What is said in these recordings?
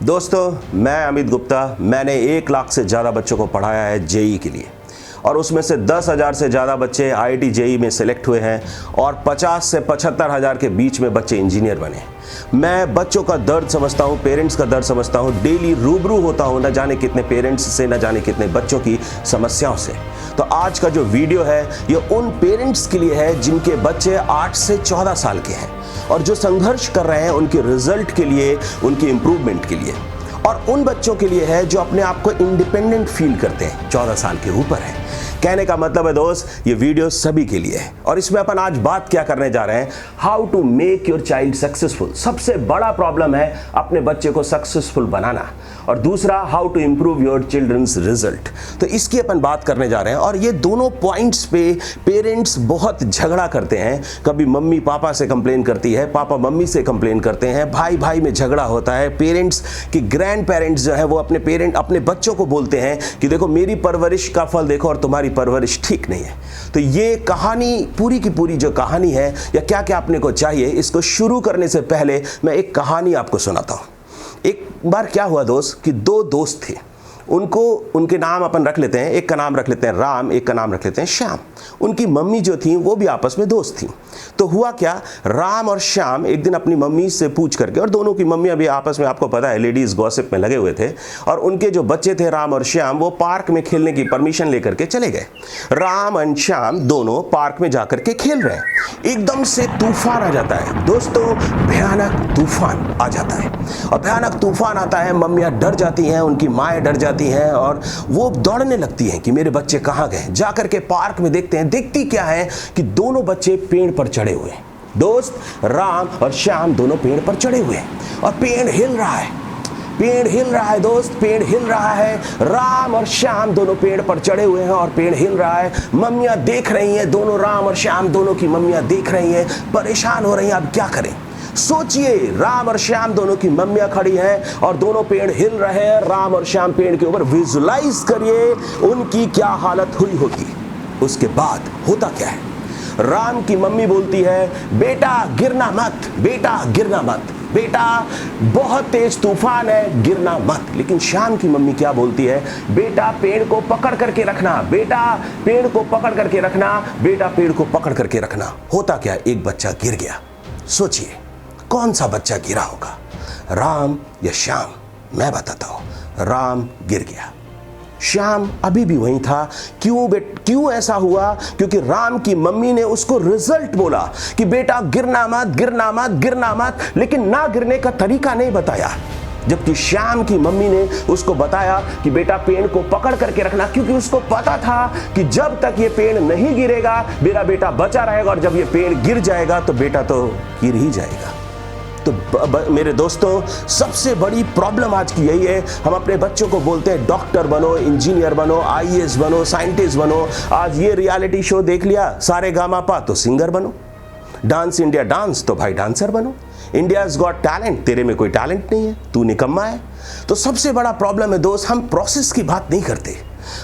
दोस्तों, मैं अमित गुप्ता। मैंने 1 लाख से ज़्यादा बच्चों को पढ़ाया है जेई के लिए, और उसमें से 10,000 से ज़्यादा बच्चे आईआईटी जेई में सेलेक्ट हुए हैं और 50 से 75,000 के बीच में बच्चे इंजीनियर बने। मैं बच्चों का दर्द समझता हूँ, पेरेंट्स का दर्द समझता हूँ, डेली रूबरू होता हूँ न जाने कितने पेरेंट्स से, न जाने कितने बच्चों की समस्याओं से। तो आज का जो वीडियो है ये उन पेरेंट्स के लिए है जिनके बच्चे 8 से 14 साल के हैं और जो संघर्ष कर रहे हैं उनके रिजल्ट के लिए, उनके इम्प्रूवमेंट के लिए, और उन बच्चों के लिए है जो अपने आप को इंडिपेंडेंट फील करते हैं, 14 साल के ऊपर है। कहने का मतलब है दोस्त, ये वीडियो सभी के लिए है और इसमें अपन आज बात क्या करने जा रहे हैं, how to make your child successful. सबसे बड़ा प्रॉब्लम है अपने बच्चे को सक्सेसफुल बनाना, और दूसरा how to improve your children's result. तो इसकी अपन बात करने जा रहे हैं और ये दोनों पॉइंट्स पे पेरेंट्स बहुत झगड़ा करते हैं। कभी मम्मी पापा से कंप्लेन करती है, पापा मम्मी से कंप्लेन करते हैं, भाई भाई में झगड़ा होता है। पेरेंट्स की ग्रैंड पेरेंट्स जो है वो अपने बच्चों को बोलते हैं कि देखो मेरी परवरिश का फल देखो और तुम्हारी परवरिश ठीक नहीं है। तो ये कहानी पूरी की पूरी जो कहानी है या क्या क्या अपने को चाहिए, इसको शुरू करने से पहले मैं एक कहानी आपको सुनाता हूँ। एक बार क्या हुआ दोस्त कि 2 दोस्त थे, उनके नाम अपन रख लेते हैं, एक का नाम रख लेते हैं राम, एक का नाम रख लेते हैं श्याम। उनकी मम्मी जो थी वो भी आपस में दोस्त थी। तो हुआ क्या, राम और श्याम एक दिन अपनी मम्मी से पूछ करके, और दोनों की मम्मी अभी आपस में आपको पता है लेडीज गॉसिप में लगे हुए थे, और उनके जो बच्चे थे राम और श्याम वो पार्क में खेलने की परमिशन लेकर के चले गए। राम और श्याम दोनों पार्क में जाकर के खेल रहे हैं, एकदम से तूफान आ जाता है दोस्तों, भयानक तूफान आ जाता है। और भयानक तूफान आता है, मम्मियाँ डर जाती हैं, उनकी माएँ डर जाती हैं और वो दौड़ने लगती हैं कि मेरे बच्चे कहाँ गए। जाकर के पार्क में देखते हैं, देखती क्या है कि दोनों बच्चे पेड़ पर चढ़े हुए हैं। दोस्त, राम और श्याम दोनों पेड़ पर चढ़े हुए हैं और पेड़ हिल रहा है, पेड़ हिल रहा है दोस्त, पेड़ हिल रहा है। राम और श्याम दोनों पेड़ पर चढ़े हुए हैं और पेड़ हिल रहा है। मम्मियाँ देख रही हैं, दोनों राम और श्याम दोनों की मम्मियाँ देख रही हैं, परेशान हो रही हैं, अब क्या करें। सोचिए, राम और श्याम दोनों की मम्मियां खड़ी हैं और दोनों पेड़ हिल रहे हैं, राम और श्याम पेड़ के ऊपर। विजुलाइज करिए उनकी क्या हालत हुई होगी। उसके बाद होता क्या है, राम की मम्मी बोलती है बेटा गिरना मत, बेटा गिरना मत, बेटा बहुत तेज तूफान है, गिरना मत। लेकिन श्याम की मम्मी क्या बोलती है, बेटा पेड़ को पकड़ करके रखना, बेटा पेड़ को पकड़ करके रखना, बेटा पेड़ को पकड़ करके रखना। होता क्या, एक बच्चा गिर गया। सोचिए कौन सा बच्चा गिरा होगा, राम या श्याम? मैं बताता हूं, राम गिर गया। श्याम अभी भी वहीं था। क्यों ऐसा हुआ? क्योंकि राम की मम्मी ने उसको रिजल्ट बोला कि बेटा गिरना मत, गिरना मत, गिरना मत, लेकिन ना गिरने का तरीका नहीं बताया। जबकि श्याम की मम्मी ने उसको बताया कि बेटा पेड़ को पकड़ करके रखना, क्योंकि उसको पता था कि जब तक ये पेड़ नहीं गिरेगा मेरा बेटा बचा रहेगा, और जब ये पेड़ गिर जाएगा तो बेटा तो गिर ही जाएगा। तो मेरे दोस्तों, सबसे बड़ी प्रॉब्लम आज की यही है, हम अपने बच्चों को बोलते हैं डॉक्टर बनो, इंजीनियर बनो, आईएएस बनो, साइंटिस्ट बनो। आज ये रियलिटी शो देख लिया सारे गामापा तो सिंगर बनो, डांस इंडिया डांस तो भाई डांसर बनो, इंडियाज गॉट टैलेंट, तेरे में कोई टैलेंट नहीं है, तू निकम्मा है। तो सबसे बड़ा प्रॉब्लम है दोस्त, हम प्रोसेस की बात नहीं करते,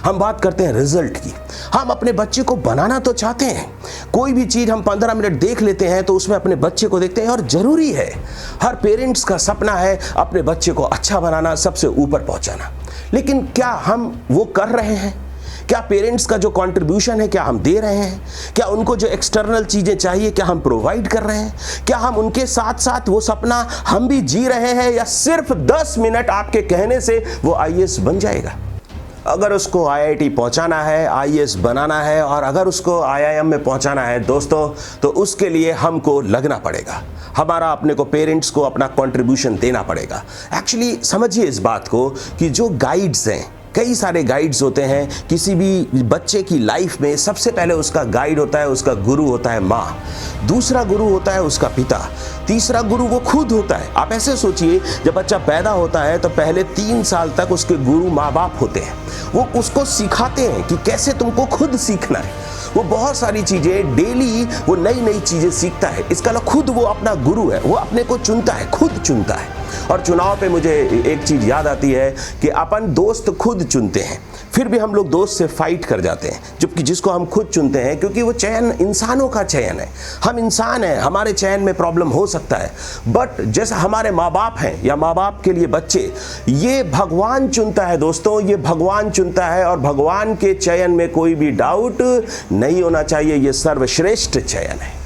हम बात करते हैं रिजल्ट की। हम अपने बच्चे को बनाना तो चाहते हैं, कोई भी चीज हम 15 मिनट देख लेते हैं तो उसमें अपने बच्चे को देखते हैं, और जरूरी है, हर पेरेंट्स का सपना है अपने बच्चे को अच्छा बनाना, सबसे ऊपर पहुंचाना। लेकिन क्या हम वो कर रहे हैं? क्या पेरेंट्स का जो कंट्रीब्यूशन है क्या हम दे रहे हैं? क्या उनको जो एक्सटर्नल चीजें चाहिए क्या हम प्रोवाइड कर रहे हैं? क्या हम उनके साथ साथ वो सपना हम भी जी रहे हैं, या सिर्फ 10 मिनट आपके कहने से वो आईएएस बन जाएगा? अगर उसको आईआईटी पहुंचाना है, आईएएस बनाना है, और अगर उसको आईआईएम में पहुंचाना है दोस्तों, तो उसके लिए हमको लगना पड़ेगा, हमारा अपने को पेरेंट्स को अपना कंट्रीब्यूशन देना पड़ेगा। एक्चुअली समझिए इस बात को कि जो गाइड्स हैं, कई सारे गाइड्स होते हैं किसी भी बच्चे की लाइफ में। सबसे पहले उसका गाइड होता है, उसका गुरु होता है माँ, दूसरा गुरु होता है उसका पिता, तीसरा गुरु वो खुद होता है। आप ऐसे सोचिए, जब बच्चा पैदा होता है तो पहले 3 साल तक उसके गुरु माँ बाप होते हैं, वो उसको सिखाते हैं कि कैसे तुमको खुद सीखना है। वो बहुत सारी चीजें डेली वो नई नई चीजें सीखता है, इसका खुद वो अपना गुरु है, वो अपने को चुनता है, खुद चुनता है। और चुनाव पे मुझे एक चीज़ याद आती है कि अपन दोस्त खुद चुनते हैं, फिर भी हम लोग दोस्त से फाइट कर जाते हैं, जबकि जिसको हम खुद चुनते हैं, क्योंकि वो चयन इंसानों का चयन है। हम इंसान हैं, हमारे चयन में प्रॉब्लम हो सकता है, बट जैसा हमारे माँ बाप हैं या माँ बाप के लिए बच्चे, ये भगवान चुनता है दोस्तों, ये भगवान चुनता है, और भगवान के चयन में कोई भी डाउट नहीं होना चाहिए। ये सर्वश्रेष्ठ चयन है।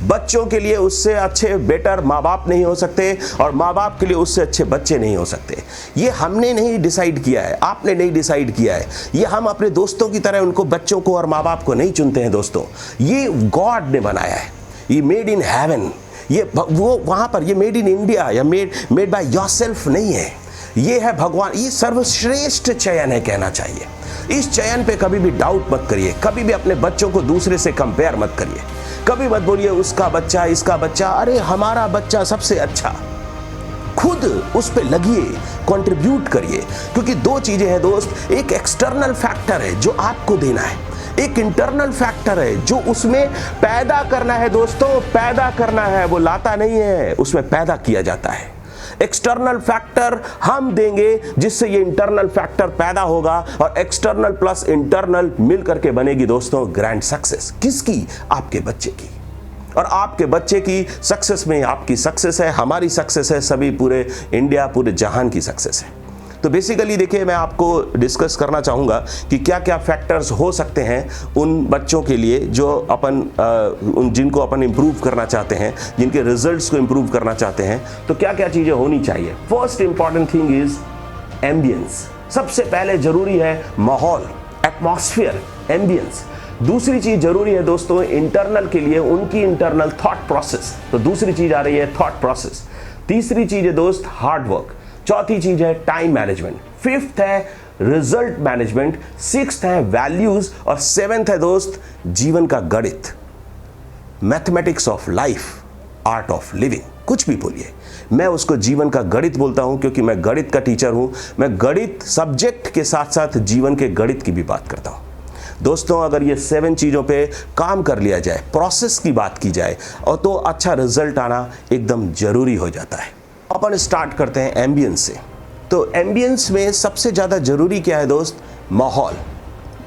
बच्चों के लिए उससे अच्छे बेटर माँ बाप नहीं हो सकते, और माँ बाप के लिए उससे अच्छे बच्चे नहीं हो सकते। ये हमने नहीं डिसाइड किया है, आपने नहीं डिसाइड किया है। ये हम अपने दोस्तों की तरह उनको, बच्चों को और माँ बाप को नहीं चुनते हैं दोस्तों। ये गॉड ने बनाया है, ये मेड इन हेवन, ये वो वहाँ पर, ये मेड इन इंडिया या मेड बाय योरसेल्फ नहीं है। ये है भगवान, ये सर्वश्रेष्ठ चयन है कहना चाहिए। इस चयन पे कभी भी डाउट मत करिए, कभी भी अपने बच्चों को दूसरे से कंपेयर मत करिए, कभी मत बोलिए उसका बच्चा, इसका बच्चा। अरे हमारा बच्चा सबसे अच्छा। खुद उस पे लगिए, कंट्रीब्यूट करिए, क्योंकि दो चीजें हैं दोस्त, एक एक्सटर्नल फैक्टर है जो आपको देना है, एक इंटरनल फैक्टर है जो उसमें पैदा करना है दोस्तों, पैदा करना है, वो लाता नहीं है, उसमें पैदा किया जाता है। एक्सटर्नल फैक्टर हम देंगे जिससे ये इंटरनल फैक्टर पैदा होगा, और एक्सटर्नल प्लस इंटरनल मिल करके बनेगी दोस्तों ग्रैंड सक्सेस। किसकी? आपके बच्चे की। और आपके बच्चे की सक्सेस में आपकी सक्सेस है, हमारी सक्सेस है, सभी पूरे इंडिया, पूरे जहान की सक्सेस है। तो बेसिकली देखिए, मैं आपको डिस्कस करना चाहूँगा कि क्या क्या फैक्टर्स हो सकते हैं उन बच्चों के लिए जो जिनको अपन इम्प्रूव करना चाहते हैं, जिनके रिजल्ट्स को इम्प्रूव करना चाहते हैं। तो क्या क्या चीज़ें होनी चाहिए? First important thing is ambience. सबसे पहले जरूरी है माहौल, एटमॉस्फेयर, एम्बियंस। दूसरी चीज़ जरूरी है दोस्तों इंटरनल के लिए, उनकी इंटरनल थॉट प्रोसेस। तो दूसरी चीज़ आ रही है थॉट प्रोसेस। तीसरी चीज़ है दोस्त हार्ड वर्क। चौथी चीज है टाइम मैनेजमेंट। फिफ्थ है रिजल्ट मैनेजमेंट। सिक्स्थ है वैल्यूज, और सेवेंथ है दोस्त जीवन का गणित, mathematics of life, art of living. कुछ भी बोलिए, मैं उसको जीवन का गणित बोलता हूं, क्योंकि मैं गणित का टीचर हूं। मैं गणित सब्जेक्ट के साथ साथ जीवन के गणित की भी बात करता हूं। दोस्तों, अगर ये 7 चीज़ों पे काम कर लिया जाए, प्रोसेस की बात की जाए, और तो अच्छा रिजल्ट आना एकदम जरूरी हो जाता है। अपन स्टार्ट करते हैं एम्बियंस से। तो एम्बियंस में सबसे ज़्यादा ज़रूरी क्या है दोस्त? माहौल।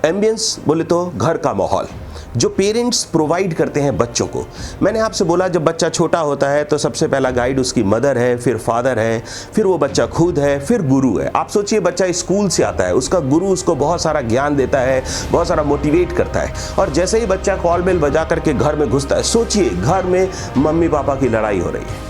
एम्बियंस बोले तो घर का माहौल जो पेरेंट्स प्रोवाइड करते हैं बच्चों को। मैंने आपसे बोला, जब बच्चा छोटा होता है तो सबसे पहला गाइड उसकी मदर है, फिर फादर है, फिर वो बच्चा खुद है, फिर गुरु है। आप सोचिए, बच्चा स्कूल से आता है, उसका गुरु उसको बहुत सारा ज्ञान देता है, बहुत सारा मोटिवेट करता है, और जैसे ही बच्चा कॉल बेल बजा करके घर में घुसता है, सोचिए घर में मम्मी पापा की लड़ाई हो रही है,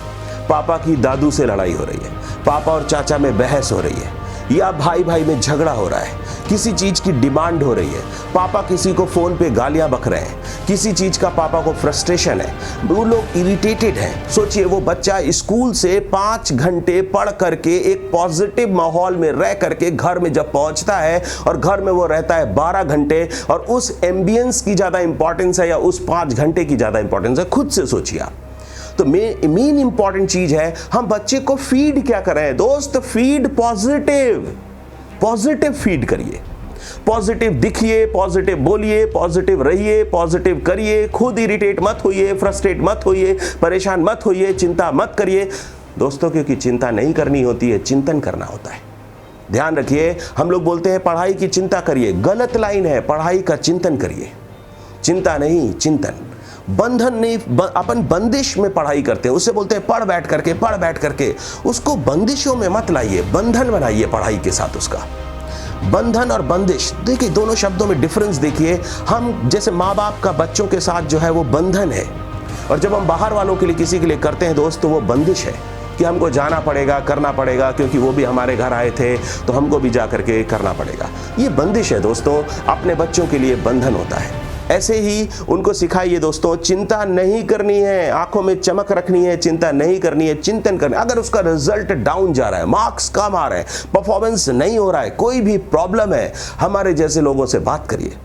पापा की दादू से लड़ाई हो रही है, पापा और चाचा में बहस हो रही है, या भाई भाई में झगड़ा हो रहा है, किसी चीज़ की डिमांड हो रही है, पापा किसी को फ़ोन पे गालियां बक रहे हैं, किसी चीज़ का पापा को फ्रस्ट्रेशन है, वो लोग इरिटेटेड हैं। सोचिए, वो बच्चा स्कूल से 5 घंटे पढ़ करके एक पॉजिटिव माहौल में रह करके घर में जब पहुंचता है, और घर में वो रहता है 12 घंटे, और उस एम्बियंस की ज़्यादा इंपॉर्टेंस है या उस 5 घंटे की ज़्यादा इंपॉर्टेंस है? खुद से सोचिए आप। तो मेन इंपॉर्टेंट चीज है, हम बच्चे को फीड क्या कर रहे हैं दोस्त? Feed positive. पॉजिटिव फीड करिए, पॉजिटिव दिखिए, पॉजिटिव बोलिए, पॉजिटिव रहिए, पॉजिटिव करिए। खुद इरिटेट मत होइए, फ्रस्ट्रेट मत होइए, परेशान मत होइए, चिंता मत करिए दोस्तों, क्योंकि चिंता नहीं करनी होती है, चिंतन करना होता है। ध्यान रखिए, हम लोग बोलते हैं पढ़ाई की चिंता करिए, गलत लाइन है। पढ़ाई का चिंतन करिए, चिंता नहीं, चिंतन। बंधन नहीं, अपन बंदिश में पढ़ाई करते हैं, उससे बोलते हैं पढ़ बैठ करके। उसको बंदिशों में मत लाइए, बंधन बनाइए पढ़ाई के साथ उसका। बंधन और बंदिश, देखिए दोनों शब्दों में डिफरेंस देखिए। हम जैसे माँ बाप का बच्चों के साथ जो है वो बंधन है, और जब हम बाहर वालों के लिए, किसी के लिए करते हैं दोस्त, तो वो बंदिश है कि हमको जाना पड़ेगा, करना पड़ेगा, क्योंकि वो भी हमारे घर आए थे तो हमको भी जा करके करना पड़ेगा। ये बंदिश है दोस्तों, अपने बच्चों के लिए बंधन होता है। ऐसे ही उनको सिखाइए दोस्तों, चिंता नहीं करनी है, आंखों में चमक रखनी है, चिंता नहीं करनी है, चिंतन करना। अगर उसका रिजल्ट डाउन जा रहा है, मार्क्स कम आ रहे हैं, परफॉर्मेंस नहीं हो रहा है, कोई भी प्रॉब्लम है, हमारे जैसे लोगों से बात करिए,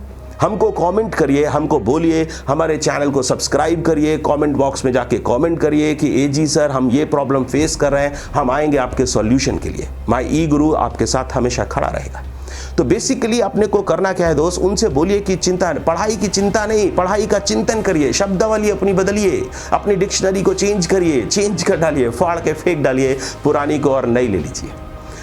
हमको कमेंट करिए, हमको बोलिए, हमारे चैनल को सब्सक्राइब करिए, कमेंट बॉक्स में जाके कमेंट करिए कि एजी सर हम ये प्रॉब्लम फेस कर रहे हैं, हम आएंगे आपके सॉल्यूशन के लिए। माय ई गुरु आपके साथ हमेशा खड़ा रहेगा। तो बेसिकली अपने को करना क्या है दोस्त, उनसे बोलिए कि चिंता, पढ़ाई की चिंता नहीं, पढ़ाई का चिंतन करिए, शब्दावली अपनी बदलिए, अपनी डिक्शनरी को चेंज करिए, चेंज कर डालिए, फाड़ के फेंक डालिए पुरानी को और नई ले लीजिए।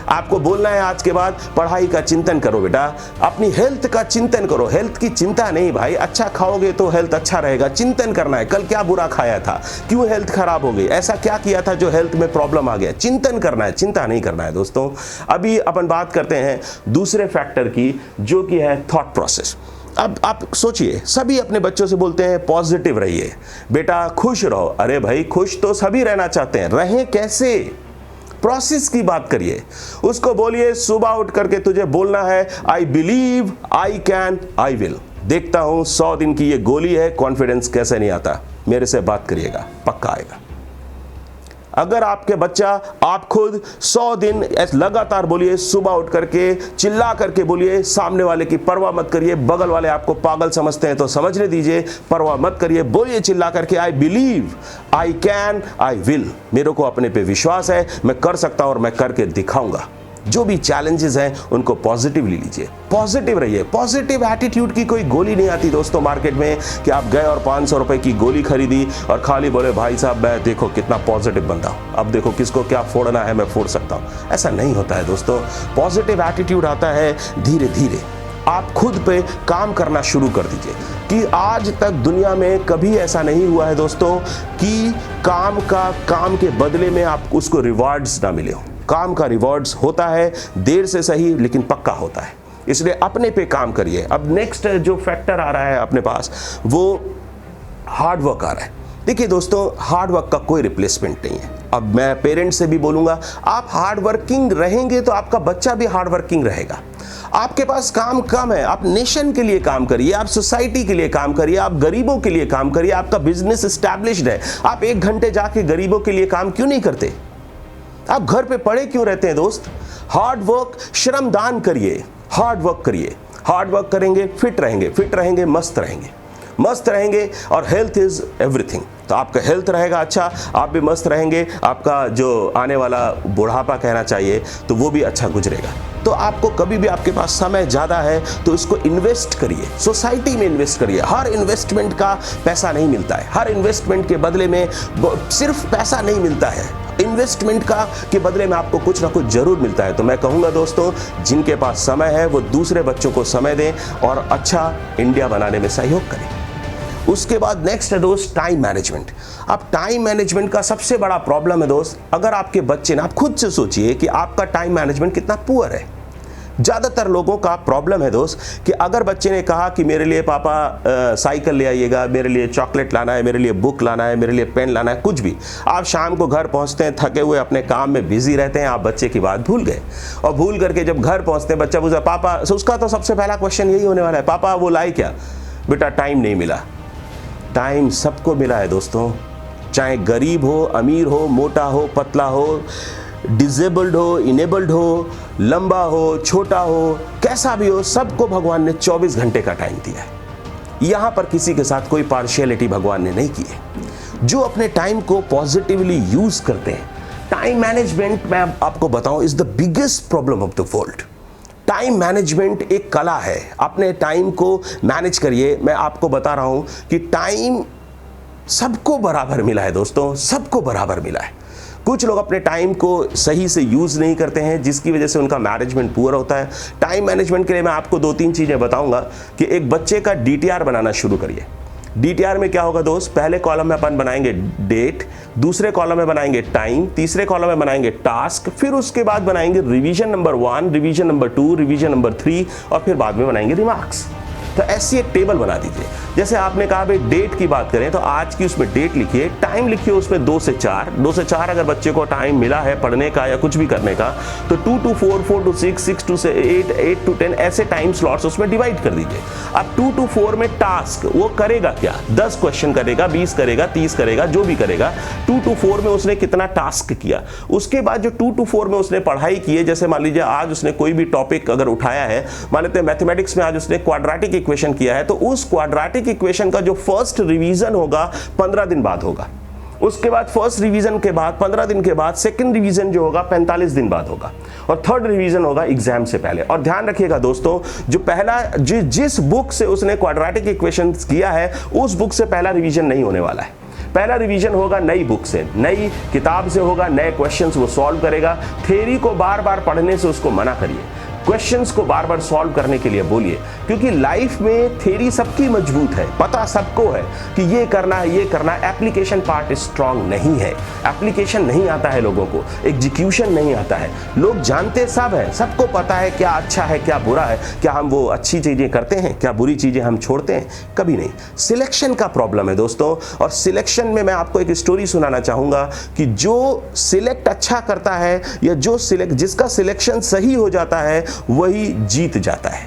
आपको बोलना है आज के बाद पढ़ाई का चिंतन करो बेटा, अपनी हेल्थ का चिंतन करो, हेल्थ की चिंता नहीं भाई, अच्छा खाओगे तो हेल्थ अच्छा रहेगा, चिंतन करना है कल क्या बुरा खाया था, क्यों हेल्थ खराब हो गई, ऐसा क्या किया था जो हेल्थ में प्रॉब्लम आ गया, चिंतन करना है, चिंता नहीं करना है दोस्तों। अभी अपन बात करते हैं दूसरे फैक्टर की, जो कि है थॉट प्रोसेस। अब आप सोचिए, सभी अपने बच्चों से बोलते हैं पॉजिटिव रहिए बेटा, खुश रहो। अरे भाई खुश तो सभी रहना चाहते हैं, रहें कैसे, प्रोसेस की बात करिए। उसको बोलिए सुबह उठ करके तुझे बोलना है I believe, I can, I will. देखता हूं 100 दिन की ये गोली है, कॉन्फिडेंस कैसे नहीं आता, मेरे से बात करिएगा, पक्का आएगा। अगर आपके बच्चा, आप खुद 100 दिन लगातार बोलिए, सुबह उठ करके चिल्ला करके बोलिए, सामने वाले की परवाह मत करिए, बगल वाले आपको पागल समझते हैं तो समझने दीजिए, परवाह मत करिए, बोलिए चिल्ला करके I believe, I can, I will, मेरे को अपने पे विश्वास है, मैं कर सकता हूं और मैं करके दिखाऊंगा। जो भी चैलेंजेस हैं उनको पॉजिटिवली लीजिए, पॉजिटिव रहिए। पॉजिटिव एटीट्यूड की कोई गोली नहीं आती दोस्तों मार्केट में कि आप गए और 500 रुपए की गोली खरीदी और खाली बोले भाई साहब मैं देखो कितना पॉजिटिव बंदा हूं, अब देखो किसको क्या फोड़ना है मैं फोड़ सकता हूं। ऐसा नहीं होता है दोस्तों। पॉजिटिव एटीट्यूड आता है धीरे धीरे। आप खुद पे काम करना शुरू कर दीजिए कि आज तक दुनिया में कभी ऐसा नहीं हुआ है दोस्तों कि काम के बदले में आप उसको रिवार्ड्स ना मिले हो। काम का रिवॉर्ड्स होता है, देर से सही लेकिन पक्का होता है, इसलिए अपने पे काम करिए। अब नेक्स्ट जो फैक्टर आ रहा है अपने पास, वो हार्ड वर्क आ रहा है। देखिए दोस्तों, हार्ड वर्क का कोई रिप्लेसमेंट नहीं है। अब मैं पेरेंट्स से भी बोलूंगा, आप हार्ड वर्किंग रहेंगे तो आपका बच्चा भी हार्ड वर्किंग रहेगा। आपके पास काम कम है, आप नेशन के लिए काम करिए, आप सोसाइटी के लिए काम करिए, आप गरीबों के लिए काम करिए, आपका बिजनेस एस्टैब्लिश्ड है, आप 1 घंटे जाके गरीबों के लिए काम क्यों नहीं करते? आप घर पे पड़े क्यों रहते हैं दोस्त? हार्ड वर्क, श्रमदान करिए, हार्ड वर्क करिए। हार्ड वर्क करेंगे, फिट रहेंगे, मस्त रहेंगे और हेल्थ इज एवरीथिंग। तो आपका हेल्थ रहेगा अच्छा, आप भी मस्त रहेंगे, आपका जो आने वाला बुढ़ापा कहना चाहिए तो वो भी अच्छा गुजरेगा। तो आपको कभी भी आपके पास समय ज़्यादा है तो इसको इन्वेस्ट करिए, सोसाइटी में इन्वेस्ट करिए। हर इन्वेस्टमेंट का पैसा नहीं मिलता है, हर इन्वेस्टमेंट के बदले में सिर्फ पैसा नहीं मिलता है, इन्वेस्टमेंट का के बदले में आपको कुछ ना कुछ जरूर मिलता है। तो मैं कहूँगा दोस्तों, जिनके पास समय है वो दूसरे बच्चों को समय दें और अच्छा इंडिया बनाने में सहयोग करें। उसके बाद नेक्स्ट है दोस्त टाइम मैनेजमेंट। अब टाइम मैनेजमेंट का सबसे बड़ा प्रॉब्लम है दोस्त, अगर आपके बच्चे ना, आप खुद से सोचिए कि आपका टाइम मैनेजमेंट कितना पुअर है। ज़्यादातर लोगों का प्रॉब्लम है दोस्त कि अगर बच्चे ने कहा कि मेरे लिए पापा साइकिल ले आइएगा, मेरे लिए चॉकलेट लाना है, मेरे लिए बुक लाना है, मेरे लिए पेन लाना है, कुछ भी, आप शाम को घर पहुंचते हैं थके हुए, अपने काम में बिजी रहते हैं, आप बच्चे की बात भूल गए और भूल करके जब घर पहुंचते हैं बच्चा पूछा पापा, उसका तो सबसे पहला क्वेश्चन यही होने वाला है, पापा वो लाए क्या? बेटा टाइम नहीं मिला। टाइम सबको मिला है दोस्तों, चाहे गरीब हो, अमीर हो, मोटा हो, पतला हो, डिसेबल्ड हो, इनेबल्ड हो, लंबा हो, छोटा हो, कैसा भी हो, सबको भगवान ने 24 घंटे का टाइम दिया है। यहां पर किसी के साथ कोई पार्शियलिटी भगवान ने नहीं की है। जो अपने टाइम को पॉजिटिवली यूज करते हैं, टाइम मैनेजमेंट मैं आपको बताऊं is the biggest problem of the world. Time management एक कला है, अपने टाइम को मैनेज करिए। मैं आपको बता रहा हूं कि टाइम सबको बराबर मिला है दोस्तों, सबको बराबर मिला है। कुछ लोग अपने टाइम को सही से यूज़ नहीं करते हैं, जिसकी वजह से उनका मैनेजमेंट पुअर होता है। टाइम मैनेजमेंट के लिए मैं आपको 2-3 चीज़ें बताऊंगा कि एक बच्चे का DTR बनाना शुरू करिए। DTR में क्या होगा दोस्त, पहले कॉलम में अपन बनाएंगे डेट, दूसरे कॉलम में बनाएंगे टाइम, तीसरे कॉलम में बनाएंगे टास्क, फिर उसके बाद बनाएंगे revision number 1, revision number 2, revision number 3 और फिर बाद में बनाएंगे रिमार्क्स। तो ऐसी एक टेबल बना दीजिए। जैसे आपने कहा भाई डेट की बात करें तो आज की उसमें डेट लिखिए, टाइम लिखिए उसमें 2 से 4 अगर बच्चे को टाइम मिला है पढ़ने का या कुछ भी करने का तो 2 to 4, 4 to 6, 6 to 8, 8 to 10 ऐसे टाइम स्लॉट्स उसमें डिवाइड कर दीजिए। अब 2 to 4 में टास्क, वो करेगा क्या, 10 क्वेश्चन करेगा, 20 करेगा, 30 करेगा, जो भी करेगा। 2 to 4 में उसने कितना टास्क किया। उसके बाद जो 2 to 4 में उसने पढ़ाई की है, जैसे मान लीजिए आज उसने कोई भी टॉपिक अगर उठाया है, मान लेते हैं मैथमेटिक्स में आज उसने क्वाड्रेटिक इक्वेशन किया है, तो उस क्वाड्रेटिक इक्वेशन का जो फर्स्ट रिवीजन होगा 15 दिन बाद होगा। उसके बाद फर्स्ट रिवीजन के बाद 15 दिन के बाद सेकंड रिवीजन जो होगा 45 दिन बाद होगा, और थर्ड रिवीजन होगा एग्जाम से पहले। और ध्यान रखिएगा दोस्तों, जो पहला जिस बुक से उसने क्वाड्रेटिक इक्वेशंस किया है उस बुक से पहला रिवीजन नहीं होने वाला है। पहला रिवीजन होगा नई बुक से, नई किताब से होगा, नए क्वेश्चंस वो सॉल्व करेगा। थ्योरी को बार बार पढ़ने से उसको मना करिए, क्वेश्चंस को बार बार सॉल्व करने के लिए बोलिए, क्योंकि लाइफ में थ्योरी सबकी मजबूत है, पता सबको है कि ये करना है, ये करना है। एप्लीकेशन पार्ट स्ट्रांग नहीं है, एप्लीकेशन नहीं आता है लोगों को, एग्जीक्यूशन नहीं आता है। लोग जानते सब है, सबको पता है क्या अच्छा है क्या बुरा है, क्या हम वो अच्छी चीजें करते हैं, क्या बुरी चीजें हम छोड़ते हैं, कभी नहीं। सिलेक्शन का प्रॉब्लम है दोस्तों, और सिलेक्शन में मैं आपको एक स्टोरी सुनाना चाहूंगा कि जो सिलेक्ट अच्छा करता है या जिसका सिलेक्शन सही हो जाता है वही जीत जाता है।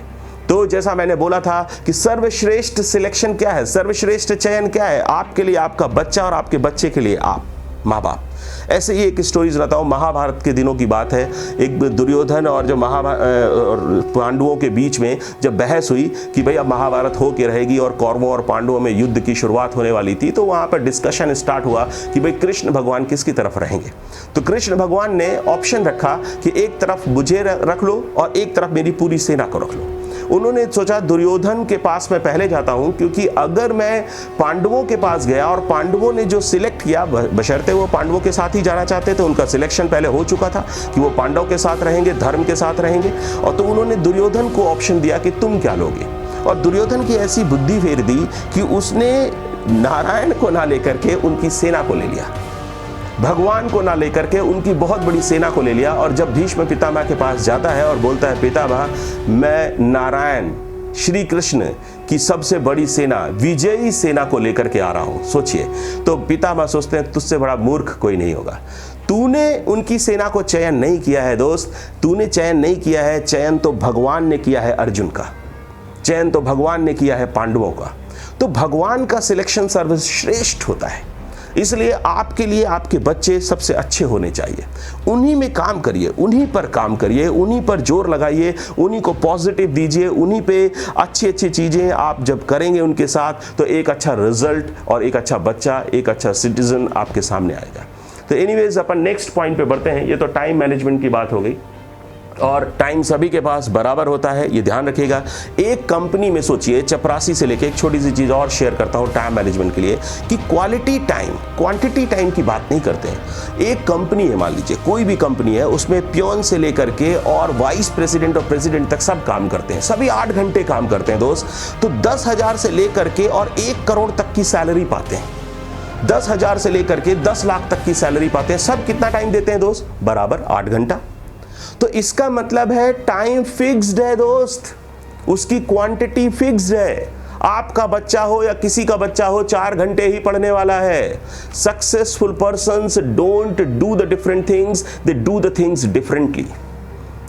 तो जैसा मैंने बोला था कि सर्वश्रेष्ठ सिलेक्शन क्या है, सर्वश्रेष्ठ चयन क्या है, आपके लिए आपका बच्चा और आपके बच्चे के लिए आप माँ बाप। ऐसे ही एक स्टोरी सुनाता हूँ, महाभारत के दिनों की बात है। एक दुर्योधन और जो पांडवों के बीच में जब बहस हुई कि भाई अब महाभारत हो के रहेगी और कौरवों और पांडवों में युद्ध की शुरुआत होने वाली थी, तो वहाँ पर डिस्कशन स्टार्ट हुआ कि भाई कृष्ण भगवान किसकी तरफ रहेंगे। तो कृष्ण भगवान ने ऑप्शन रखा कि एक तरफ मुझे रख लो और एक तरफ मेरी पूरी सेना को रख लो। उन्होंने सोचा दुर्योधन के पास मैं पहले जाता हूं, क्योंकि अगर मैं पांडवों के पास गया और पांडवों ने जो सिलेक्ट किया, बशर्ते वो पांडवों के साथ ही जाना चाहते थे, उनका सिलेक्शन पहले हो चुका था कि वो पांडवों के साथ रहेंगे, धर्म के साथ रहेंगे, और तो उन्होंने दुर्योधन को ऑप्शन दिया कि तुम क्या लोगे। और दुर्योधन की ऐसी बुद्धि फेर दी कि उसने नारायण को ना लेकर के उनकी सेना को ले लिया, भगवान को ना लेकर के उनकी बहुत बड़ी सेना को ले लिया। और जब भीष्म पितामह के पास जाता है और बोलता है पितामह मैं नारायण श्री कृष्ण की सबसे बड़ी सेना, विजयी सेना को लेकर के आ रहा हूं, सोचिए। तो पितामह सोचते हैं तुझसे बड़ा मूर्ख कोई नहीं होगा, तूने उनकी सेना को चयन नहीं किया है दोस्त, तूने चयन नहीं किया है, चयन तो भगवान ने किया है अर्जुन का, चयन तो भगवान ने किया है पांडवों का। तो भगवान का सिलेक्शन सर्वश्रेष्ठ होता है, इसलिए आपके लिए आपके बच्चे सबसे अच्छे होने चाहिए। उन्हीं में काम करिए, उन्हीं पर काम करिए, उन्हीं पर जोर लगाइए, उन्हीं को पॉजिटिव दीजिए, उन्हीं पे अच्छी अच्छी चीज़ें आप जब करेंगे उनके साथ, तो एक अच्छा रिजल्ट और एक अच्छा बच्चा, एक अच्छा सिटीजन आपके सामने आएगा। तो एनीवेज अपन नेक्स्ट पॉइंट पे बढ़ते हैं। ये तो टाइम मैनेजमेंट की बात हो गई, और टाइम सभी के पास बराबर होता है, ये ध्यान रखिएगा। एक कंपनी में सोचिए, चपरासी से लेके एक छोटी सी चीज़ और शेयर करता हूँ टाइम मैनेजमेंट के लिए, कि क्वालिटी टाइम क्वांटिटी टाइम की बात नहीं करते हैं। एक कंपनी है, मान लीजिए कोई भी कंपनी है, उसमें प्योन से लेकर के और वाइस प्रेसिडेंट और प्रेसिडेंट तक सब काम करते हैं, सभी 8 घंटे काम करते हैं दोस्त। तो 10,000 से लेकर के और 1 करोड़ तक की सैलरी पाते हैं, 10,000 से लेकर के 10 लाख तक की सैलरी पाते हैं। सब कितना टाइम देते हैं दोस्त? बराबर 8 घंटा। तो इसका मतलब है टाइम फिक्स्ड है दोस्त, उसकी क्वांटिटी फिक्स्ड है। आपका बच्चा हो या किसी का बच्चा हो 4 घंटे ही पढ़ने वाला है। Successful persons don't do the different things, they do the things differently.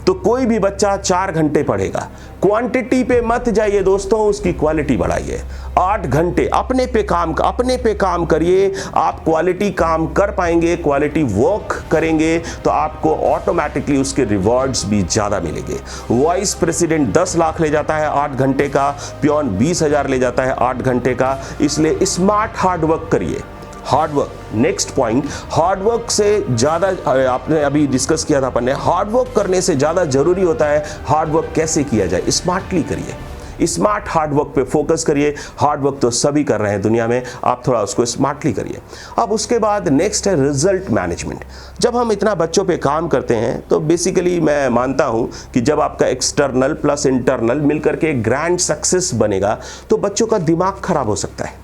तो कोई भी बच्चा 4 घंटे पढ़ेगा, क्वांटिटी पे मत जाइए दोस्तों, उसकी क्वालिटी बढ़ाइए। 8 घंटे अपने पे काम करिए, आप क्वालिटी काम कर पाएंगे, क्वालिटी वर्क करेंगे तो आपको ऑटोमेटिकली उसके रिवॉर्ड्स भी ज्यादा मिलेंगे। वाइस प्रेसिडेंट 10 लाख ले जाता है 8 घंटे का, प्योन 20,000 ले जाता है 8 घंटे का। इसलिए स्मार्ट हार्ड वर्क करिए। Hard work, next point, hard work से ज़्यादा, आपने अभी डिस्कस किया था अपन ने, हार्ड वर्क करने से ज़्यादा जरूरी होता है हार्ड वर्क कैसे किया जाए। स्मार्टली करिए, स्मार्ट हार्ड वर्क पे फोकस करिए। हार्ड वर्क तो सभी कर रहे हैं दुनिया में, आप थोड़ा उसको स्मार्टली करिए। अब उसके बाद नेक्स्ट है रिजल्ट मैनेजमेंट। जब हम इतना बच्चों पे काम करते हैं तो बेसिकली मैं मानता हूं कि जब आपका एक्सटर्नल प्लस इंटरनल मिलकर के ग्रैंड सक्सेस बनेगा तो बच्चों का दिमाग खराब हो सकता है।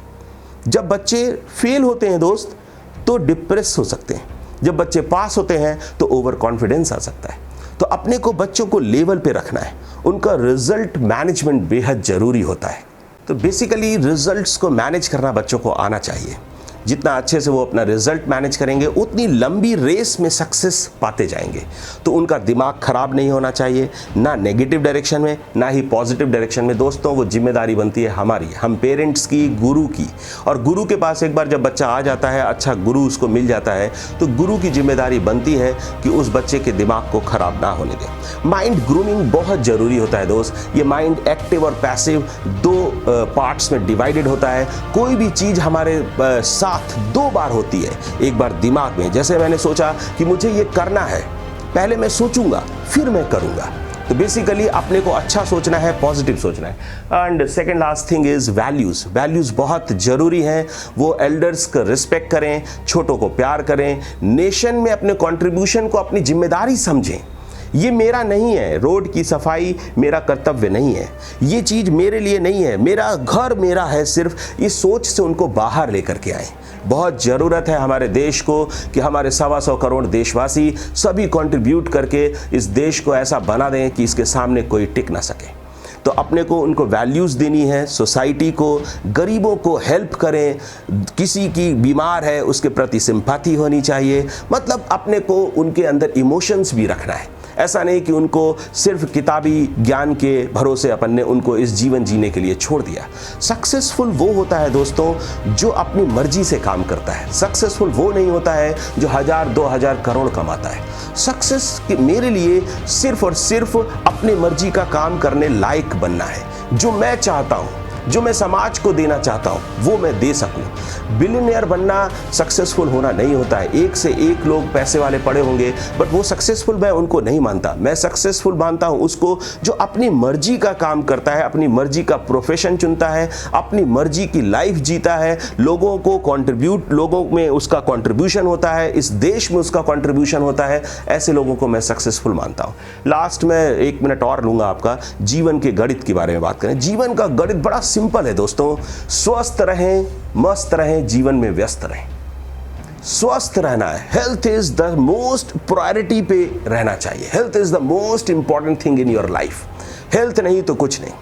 जब बच्चे फेल होते हैं दोस्त तो डिप्रेस हो सकते हैं, जब बच्चे पास होते हैं तो ओवर कॉन्फिडेंस आ सकता है। तो अपने को बच्चों को लेवल पे रखना है, उनका रिजल्ट मैनेजमेंट बेहद जरूरी होता है। तो बेसिकली रिजल्ट्स को मैनेज करना बच्चों को आना चाहिए। जितना अच्छे से वो अपना रिजल्ट मैनेज करेंगे उतनी लंबी रेस में सक्सेस पाते जाएंगे। तो उनका दिमाग खराब नहीं होना चाहिए, ना नेगेटिव डायरेक्शन में ना ही पॉजिटिव डायरेक्शन में। दोस्तों वो जिम्मेदारी बनती है हमारी, हम पेरेंट्स की, गुरु की। और गुरु के पास एक बार जब बच्चा आ जाता है, अच्छा गुरु उसको मिल जाता है, तो गुरु की जिम्मेदारी बनती है कि उस बच्चे के दिमाग को खराब ना होने दे। माइंड ग्रूमिंग बहुत जरूरी होता है दोस्त। ये माइंड एक्टिव और पैसिव दो पार्ट्स में डिवाइडेड होता है। कोई भी चीज़ हमारे साथ दो बार होती है। एक बार दिमाग में, जैसे मैंने सोचा कि मुझे ये करना है, पहले मैं सोचूंगा फिर मैं करूंगा। तो बेसिकली अपने को अच्छा सोचना है, पॉजिटिव सोचना है। And second last thing is values. Values बहुत ज़रूरी हैं। वो एल्डर्स का रिस्पेक्ट करें, छोटों को प्यार करें, नेशन में अपने कंट्रीब्यूशन को अपनी जिम्मेदारी समझें। ये मेरा नहीं है, रोड की सफाई मेरा कर्तव्य नहीं है, ये चीज़ मेरे लिए नहीं है, मेरा घर मेरा है सिर्फ, इस सोच से उनको बाहर लेकर के आए। बहुत ज़रूरत है हमारे देश को कि हमारे 125 करोड़ देशवासी सभी कंट्रीब्यूट करके इस देश को ऐसा बना दें कि इसके सामने कोई टिक ना सके। तो अपने को उनको वैल्यूज़ देनी है, सोसाइटी को, गरीबों को हेल्प करें, किसी की बीमार है उसके प्रति सिंपैथी होनी चाहिए। मतलब अपने को उनके अंदर इमोशंस भी रखना है। ऐसा नहीं कि उनको सिर्फ किताबी ज्ञान के भरोसे अपन ने उनको इस जीवन जीने के लिए छोड़ दिया। सक्सेसफुल वो होता है दोस्तों जो अपनी मर्जी से काम करता है। सक्सेसफुल वो नहीं होता है जो 1000-2000 करोड़ कमाता है। सक्सेस मेरे लिए सिर्फ और सिर्फ अपनी मर्जी का काम करने लायक बनना है। जो मैं चाहता हूँ, जो मैं समाज को देना चाहता हूँ, वो मैं दे सकूँ। बिलियनियर बनना सक्सेसफुल होना नहीं होता है। एक से एक लोग पैसे वाले पड़े होंगे, बट वो सक्सेसफुल मैं उनको नहीं मानता। मैं सक्सेसफुल मानता हूँ उसको जो अपनी मर्जी का काम करता है, अपनी मर्जी का प्रोफेशन चुनता है, अपनी मर्जी की लाइफ जीता है, लोगों को कंट्रीब्यूट, लोगों में उसका कंट्रीब्यूशन होता है, इस देश में उसका कंट्रीब्यूशन होता है। ऐसे लोगों को मैं सक्सेसफुल मानता हूँ। लास्ट में 1 मिनट और लूँगा आपका। जीवन के गणित के बारे में बात करें। जीवन का गणित बड़ा सिंपल है दोस्तों। स्वस्थ रहें, मस्त रहें, जीवन में व्यस्त रहें। स्वस्थ रहना है, health is the most priority पे रहना चाहिए। Health is the most important thing in your life. Health नहीं तो कुछ नहीं।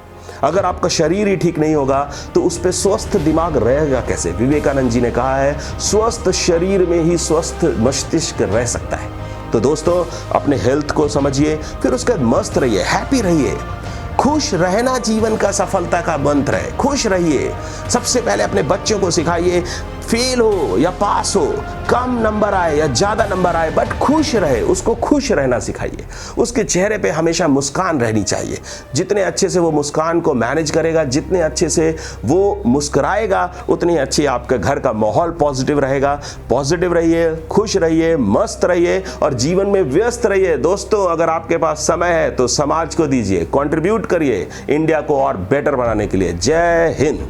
अगर आपका शरीर ही ठीक नहीं होगा तो उस पे स्वस्थ दिमाग रहेगा कैसे? विवेकानंद जी ने कहा है, स्वस्थ शरीर में ही स्वस्थ मस्तिष्क रह सकता है। तो दोस्तों अपने हेल्थ को समझिए, फिर उसके बाद मस्त रहिए, हैप्पी रहिए। खुश रहना जीवन का सफलता का मंत्र है। खुश रहिए। सबसे पहले अपने बच्चों को सिखाइए, फेल हो या पास हो, कम नंबर आए या ज़्यादा नंबर आए, बट खुश रहे, उसको खुश रहना सिखाइए। उसके चेहरे पे हमेशा मुस्कान रहनी चाहिए। जितने अच्छे से वो मुस्कान को मैनेज करेगा, जितने अच्छे से वो मुस्कुराएगा, उतनी अच्छी आपके घर का माहौल पॉजिटिव रहेगा। पॉजिटिव रहिए, खुश रहिए, मस्त रहिए और जीवन में व्यस्त रहिए। दोस्तों अगर आपके पास समय है तो समाज को दीजिए, कंट्रीब्यूट करिए इंडिया को और बेटर बनाने के लिए। जय हिंद।